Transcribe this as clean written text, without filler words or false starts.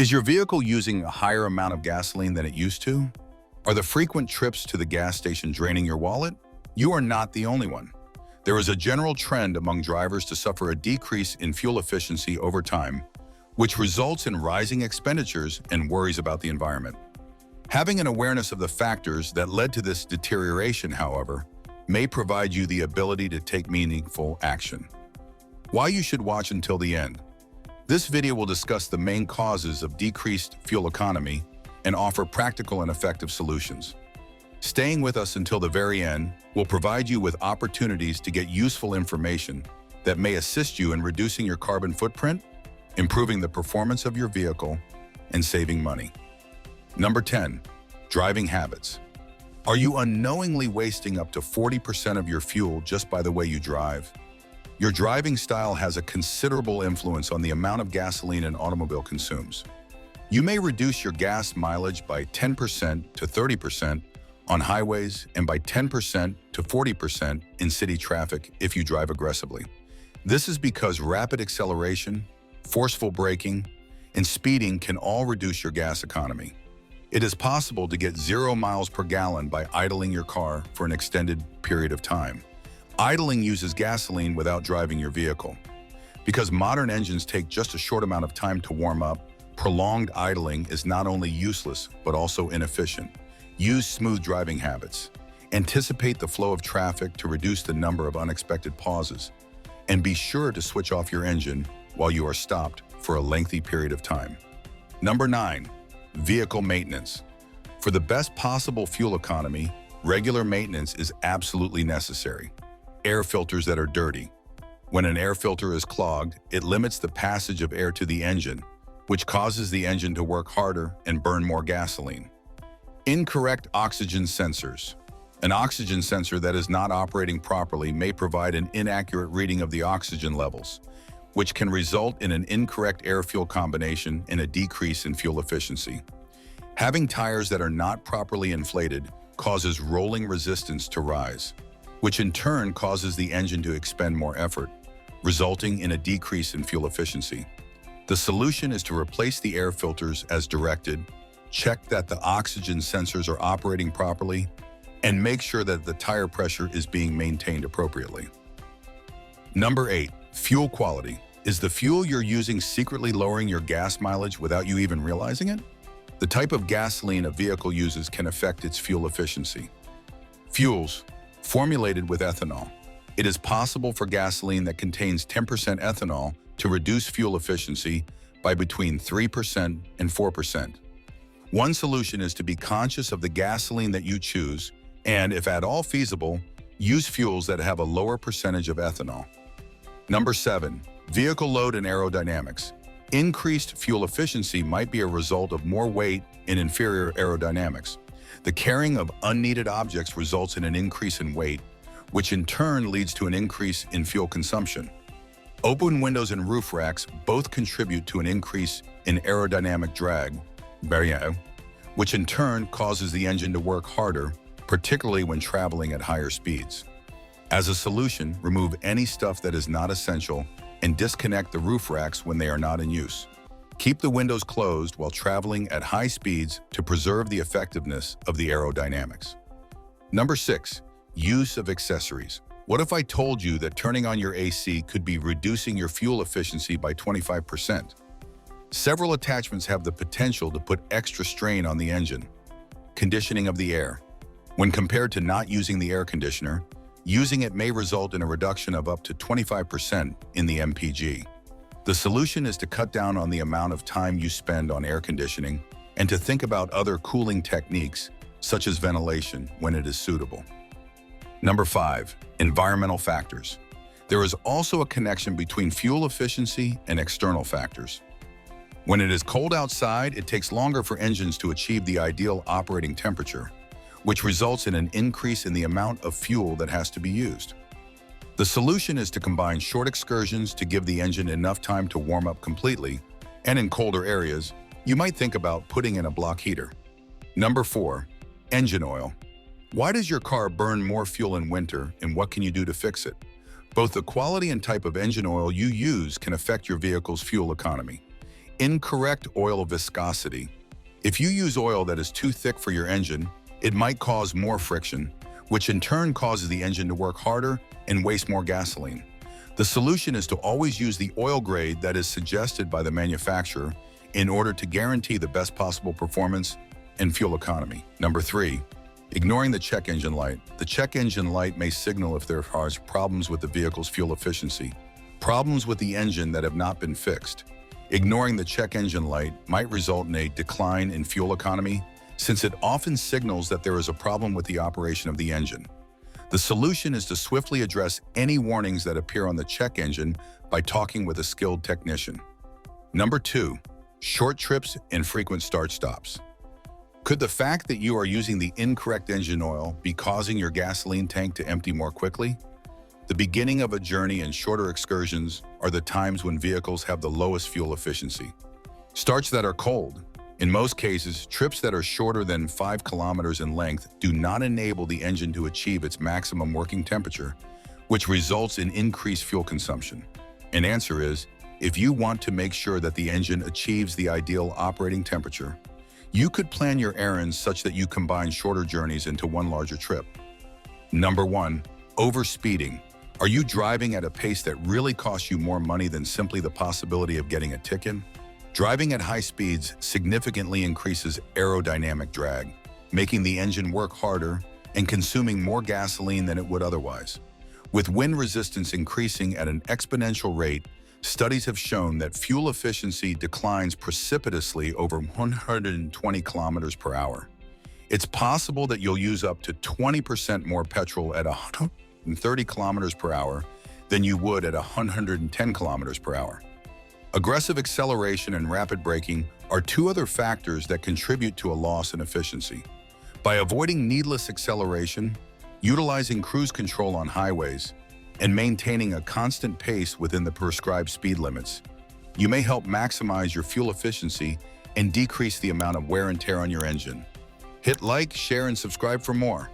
Is your vehicle using a higher amount of gasoline than it used to? Are the frequent trips to the gas station draining your wallet? You are not the only one. There is a general trend among drivers to suffer a decrease in fuel efficiency over time, which results in rising expenditures and worries about the environment. Having an awareness of the factors that led to this deterioration, however, may provide you the ability to take meaningful action. Why you should watch until the end. This video will discuss the main causes of decreased fuel economy and offer practical and effective solutions. Staying with us until the very end will provide you with opportunities to get useful information that may assist you in reducing your carbon footprint, improving the performance of your vehicle, and saving money. Number 10, driving habits. Are you unknowingly wasting up to 40% of your fuel just by the way you drive? Your driving style has a considerable influence on the amount of gasoline an automobile consumes. You may reduce your gas mileage by 10% to 30% on highways and by 10% to 40% in city traffic if you drive aggressively. This is because rapid acceleration, forceful braking, and speeding can all reduce your gas economy. It is possible to get 0 miles per gallon by idling your car for an extended period of time. Idling uses gasoline without driving your vehicle. Because modern engines take just a short amount of time to warm up, prolonged idling is not only useless but also inefficient. Use smooth driving habits. Anticipate the flow of traffic to reduce the number of unexpected pauses. And be sure to switch off your engine while you are stopped for a lengthy period of time. Number 9, vehicle maintenance. For the best possible fuel economy, regular maintenance is absolutely necessary. Air filters that are dirty. When an air filter is clogged, it limits the passage of air to the engine, which causes the engine to work harder and burn more gasoline. Incorrect oxygen sensors. An oxygen sensor that is not operating properly may provide an inaccurate reading of the oxygen levels, which can result in an incorrect air-fuel combination and a decrease in fuel efficiency. Having tires that are not properly inflated causes rolling resistance to rise, which in turn causes the engine to expend more effort, resulting in a decrease in fuel efficiency. The solution is to replace the air filters as directed, check that the oxygen sensors are operating properly, and make sure that the tire pressure is being maintained appropriately. Number 8, fuel quality. Is the fuel you're using secretly lowering your gas mileage without you even realizing it? The type of gasoline a vehicle uses can affect its fuel efficiency. Fuels formulated with ethanol. It is possible for gasoline that contains 10% ethanol to reduce fuel efficiency by between 3% and 4%. One solution is to be conscious of the gasoline that you choose and, if at all feasible, use fuels that have a lower percentage of ethanol. Number 7, vehicle load and aerodynamics. Increased fuel efficiency might be a result of more weight and inferior aerodynamics. The carrying of unneeded objects results in an increase in weight, which in turn leads to an increase in fuel consumption. Open windows and roof racks both contribute to an increase in aerodynamic drag, which in turn causes the engine to work harder, particularly when traveling at higher speeds. As a solution, remove any stuff that is not essential and disconnect the roof racks when they are not in use. Keep the windows closed while traveling at high speeds to preserve the effectiveness of the aerodynamics. Number 6, use of accessories. What if I told you that turning on your AC could be reducing your fuel efficiency by 25%? Several attachments have the potential to put extra strain on the engine. Conditioning of the air. When compared to not using the air conditioner, using it may result in a reduction of up to 25% in the MPG. The solution is to cut down on the amount of time you spend on air conditioning and to think about other cooling techniques, such as ventilation, when it is suitable. Number 5, environmental factors. There is also a connection between fuel efficiency and external factors. When it is cold outside, it takes longer for engines to achieve the ideal operating temperature, which results in an increase in the amount of fuel that has to be used. The solution is to combine short excursions to give the engine enough time to warm up completely, and in colder areas, you might think about putting in a block heater. Number 4, engine oil. Why does your car burn more fuel in winter, and what can you do to fix it? Both the quality and type of engine oil you use can affect your vehicle's fuel economy. Incorrect oil viscosity. If you use oil that is too thick for your engine, it might cause more friction, which in turn causes the engine to work harder and waste more gasoline. The solution is to always use the oil grade that is suggested by the manufacturer in order to guarantee the best possible performance and fuel economy. Number 3, ignoring the check engine light. The check engine light may signal if there are problems with the vehicle's fuel efficiency, problems with the engine that have not been fixed. Ignoring the check engine light might result in a decline in fuel economy, since it often signals that there is a problem with the operation of the engine. The solution is to swiftly address any warnings that appear on the check engine by talking with a skilled technician. Number 2, short trips and frequent start-stops. Could the fact that you are using the incorrect engine oil be causing your gasoline tank to empty more quickly? The beginning of a journey and shorter excursions are the times when vehicles have the lowest fuel efficiency. Starts that are cold. In most cases, trips that are shorter than 5 kilometers in length do not enable the engine to achieve its maximum working temperature, which results in increased fuel consumption. An answer is, if you want to make sure that the engine achieves the ideal operating temperature, you could plan your errands such that you combine shorter journeys into one larger trip. Number 1, overspeeding. Are you driving at a pace that really costs you more money than simply the possibility of getting a ticket? Driving at high speeds significantly increases aerodynamic drag, making the engine work harder and consuming more gasoline than it would otherwise. With wind resistance increasing at an exponential rate, studies have shown that fuel efficiency declines precipitously over 120 kilometers per hour. It's possible that you'll use up to 20% more petrol at 130 kilometers per hour than you would at 110 kilometers per hour. Aggressive acceleration and rapid braking are 2 other factors that contribute to a loss in efficiency. By avoiding needless acceleration, utilizing cruise control on highways, and maintaining a constant pace within the prescribed speed limits, you may help maximize your fuel efficiency and decrease the amount of wear and tear on your engine. Hit like, share, and subscribe for more.